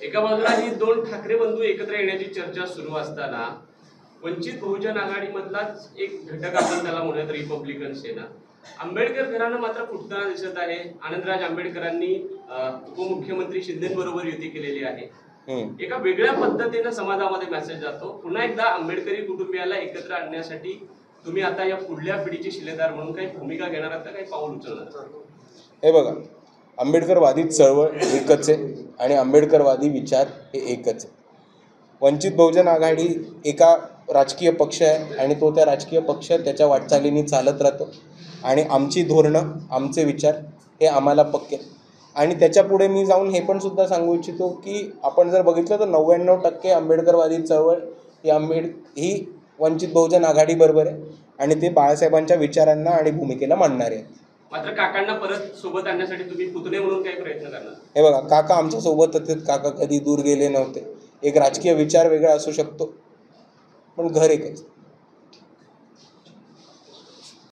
एका बाजूला ही दोन ठाकरे बंधू एकत्र येण्याची चर्चा सुरू असताना वंचित बहुजन आघाडीमधलाच एक घटक आपण त्याला म्हणूयात रिपब्लिकन सेना आंबेडकर घराणं मात्र फुटताना दिसत आहे। आनंदराज आंबेडकरांनी उपमुख्यमंत्री शिंदेबरोबर युती केलेली आहे। एका वेगळ्या पद्धतीने समाजामध्ये मेसेज जातो। पुन्हा एकदा आंबेडकरी कुटुंबियाला एकत्र आणण्यासाठी तुम्ही आता या पुढल्या पिढीचे शिलेदार म्हणून काही भूमिका घेणार आहात, काही पाऊल उचलणार? हे बघा, आंबेडकरवादी चळवळ एकच आहे आणि आंबेडकरवादी विचार हे एकच आहे। वंचित बहुजन आघाडी एका राजकीय पक्ष आहे आणि तो त्या राजकीय पक्ष त्याच्या वाटचालीने चालत राहतो आणि आमची धोरणं आमचे विचार हे आम्हाला पक्के आणि त्याच्या पुढे मी जाऊन हे पण सुद्धा सांगू इच्छितो की आपण जर बघितलं तर 99% आंबेडकरवादी चळवळ ही वंचित बहुजन आघाडी बरोबर आहे आणि ते बाळासाहेबांच्या विचारांना आणि भूमिकेला मानणारे आहेत। मात्र काकांना परत सोबत आणण्यासाठी तुम्ही पुतणे म्हणून काही प्रयत्न करणार? हे बघा, काका आमच्या सोबतच आहेत, काका कधी दूर गेले नव्हते। एक राजकीय विचार वेगळा असू शकतो पण घर एकच।